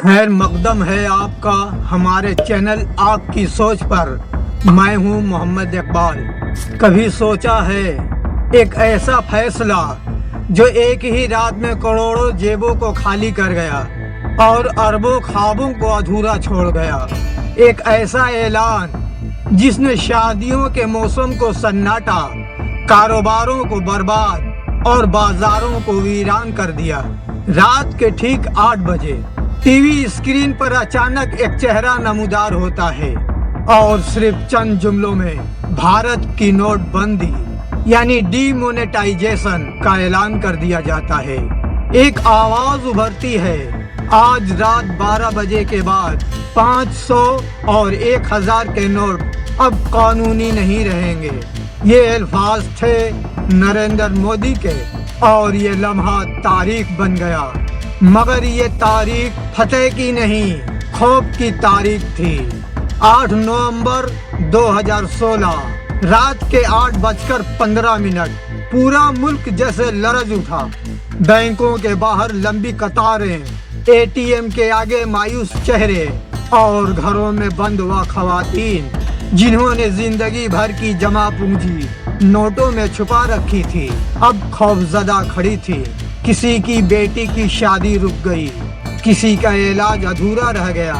खैर मकदम है आपका हमारे चैनल आपकी सोच पर। मैं हूं मोहम्मद इकबाल। कभी सोचा है एक ऐसा फैसला जो एक ही रात में करोड़ों जेबों को खाली कर गया और अरबों ख्वाबों को अधूरा छोड़ गया। एक ऐसा ऐलान जिसने शादियों के मौसम को सन्नाटा, कारोबारों को बर्बाद और बाजारों को वीरान कर दिया। रात के ठीक 8 बजे टीवी स्क्रीन पर अचानक एक चेहरा नमूदार होता है और सिर्फ चंद जुमलों में भारत की नोटबंदी यानी डीमोनेटाइजेशन का ऐलान कर दिया जाता है। एक आवाज उभरती है, आज रात 12 बजे के बाद 500 और 1000 के नोट अब कानूनी नहीं रहेंगे। ये अल्फाज थे नरेंद्र मोदी के और ये लम्हा तारीख बन गया। मगर ये तारीख फतेह की नहीं, खौफ की तारीख थी। 8 नवंबर 2016 रात के 8:15 पूरा मुल्क जैसे लरज उठा। बैंकों के बाहर लंबी कतारें, एटीएम के आगे मायूस चेहरे और घरों में बंद हुआ खवातीन जिन्होंने जिंदगी भर की जमा पूंजी नोटों में छुपा रखी थी, अब खौफजदा खड़ी थी। किसी की बेटी की शादी रुक गई, किसी का इलाज अधूरा रह गया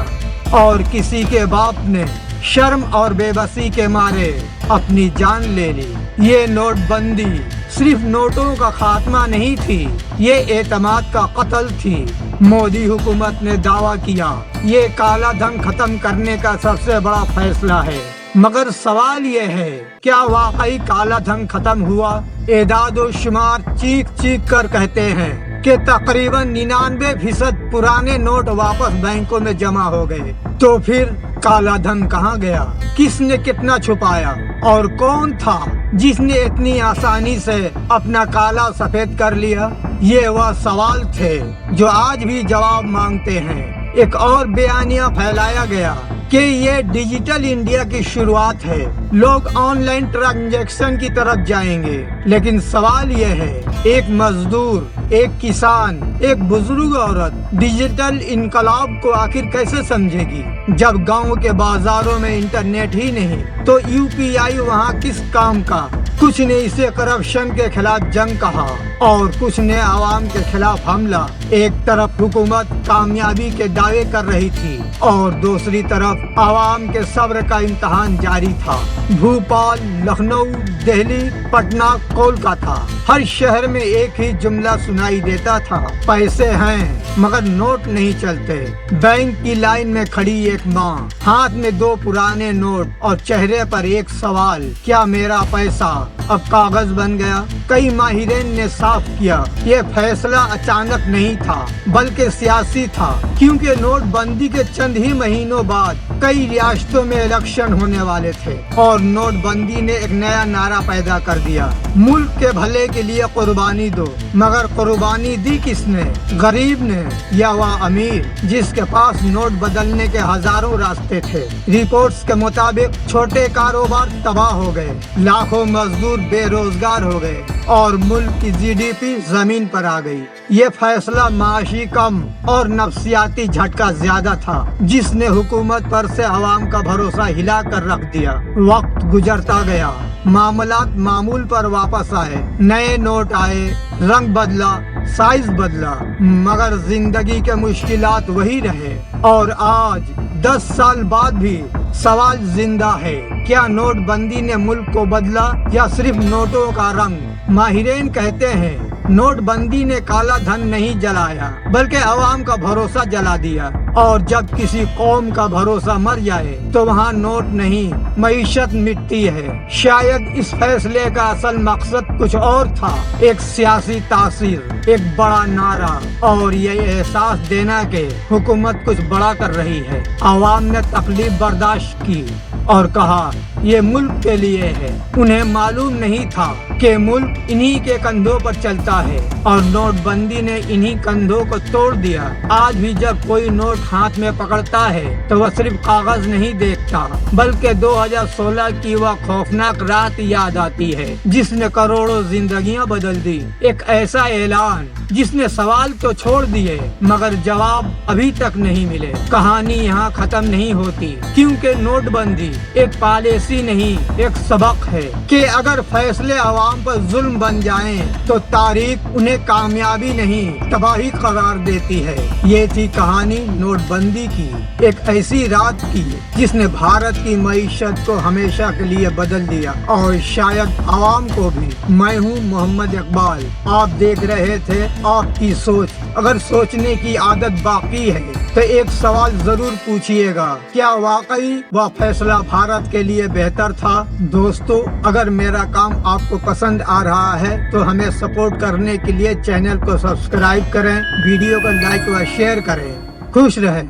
और किसी के बाप ने शर्म और बेबसी के मारे अपनी जान ले ली। ये नोटबंदी सिर्फ नोटों का खात्मा नहीं थी, ये एतमाद का कत्ल थी। मोदी हुकूमत ने दावा किया ये काला धन खत्म करने का सबसे बड़ा फैसला है। मगर सवाल ये है, क्या वाकई काला धन खत्म हुआ? एदादो शुमार चीख चीख कर कहते हैं कि तकरीबन 99% पुराने नोट वापस बैंकों में जमा हो गए। तो फिर काला धन कहाँ गया? किसने कितना छुपाया और कौन था जिसने इतनी आसानी से अपना काला सफेद कर लिया? ये वह सवाल थे जो आज भी जवाब मांगते हैं। एक और बयानिया फैलाया गया कि ये डिजिटल इंडिया की शुरुआत है, लोग ऑनलाइन ट्रांजैक्शन की तरफ जाएंगे। लेकिन सवाल ये है, एक मजदूर, एक किसान, एक बुजुर्ग औरत डिजिटल इनकलाब को आखिर कैसे समझेगी जब गांव के बाजारों में इंटरनेट ही नहीं तो यूपीआई वहां किस काम का? कुछ ने इसे करप्शन के खिलाफ जंग कहा और कुछ ने आवाम के खिलाफ हमला। एक तरफ हुकूमत कामयाबी के दावे कर रही थी और दूसरी तरफ आवाम के सब्र का इम्तहान जारी था। भोपाल, लखनऊ, दिल्ली, पटना, कोलकाता, हर शहर में एक ही जुमला सुनाई देता था, पैसे हैं मगर नोट नहीं चलते। बैंक की लाइन में खड़ी एक माँ, हाथ में 2 पुराने नोट और चेहरे पर एक सवाल, क्या मेरा पैसा अब कागज बन गया? कई माहिरीन ने साफ किया ये फैसला अचानक नहीं था बल्कि सियासी था, क्योंकि नोटबंदी के चंद ही महीनों बाद कई रियासतों में इलेक्शन होने वाले थे और नोटबंदी ने एक नया नारा पैदा कर दिया, मुल्क के भले के लिए कुर्बानी दो। मगर कुर्बानी दी किसने? गरीब ने या वह अमीर जिसके पास नोट बदलने के हजारों रास्ते थे? रिपोर्ट्स के मुताबिक छोटे कारोबार तबाह हो गए, लाखों मजदूर बेरोजगार हो गए और मुल्क की जीडीपी जमीन पर आ गई। ये फैसला माशी कम और नफ्सियाती झटका ज्यादा था जिसने हुकूमत पर से अवाम का भरोसा हिला कर रख दिया। वक्त गुजरता गया, मामलात मामूल पर वापस आए, नए नोट आए, रंग बदला, साइज बदला, मगर जिंदगी के मुश्किलात वही रहे। और आज 10 साल बाद भी सवाल जिंदा है, क्या नोटबंदी ने मुल्क को बदला या सिर्फ नोटों का रंग? माहिरीन कहते हैं नोटबंदी ने काला धन नहीं जलाया बल्कि अवाम का भरोसा जला दिया। और जब किसी कौम का भरोसा मर जाए तो वहाँ नोट नहीं, मईशत मिटती है। शायद इस फैसले का असल मकसद कुछ और था, एक सियासी तासीर, एक बड़ा नारा और ये एहसास देना कि हुकूमत कुछ बड़ा कर रही है। अवाम ने तकलीफ बर्दाश्त की और कहा ये मुल्क के लिए है। उन्हें मालूम नहीं था कि मुल्क इन्हीं के कंधों पर चलता है और नोटबंदी ने इन्हीं कंधों को तोड़ दिया। आज भी जब कोई नोट हाथ में पकड़ता है तो वह सिर्फ कागज नहीं देखता, बल्कि 2016 की वह खौफनाक रात याद आती है जिसने करोड़ों जिंदगियां बदल दी। एक ऐसा ऐलान जिसने सवाल तो छोड़ दिए मगर जवाब अभी तक नहीं मिले। कहानी यहाँ खत्म नहीं होती, क्योंकि नोटबंदी एक पॉलिसी नहीं, एक सबक है कि अगर फैसले अवाम पर जुल्म बन जाएं तो तारीख उन्हें कामयाबी नहीं तबाही करार देती है। ये थी कहानी नोटबंदी की, एक ऐसी रात की जिसने भारत की मईशत को हमेशा के लिए बदल दिया और शायद आवाम को भी। मैं हूँ मोहम्मद इकबाल, आप देख रहे थे आपकी सोच। अगर सोचने की आदत बाकी है तो एक सवाल जरूर पूछिएगा, क्या वाकई वह फैसला भारत के लिए बेहतर था? दोस्तों, अगर मेरा काम आपको पसंद आ रहा है तो हमें सपोर्ट करने के लिए चैनल को सब्सक्राइब करें, वीडियो को लाइक व शेयर करें। खुश रहें।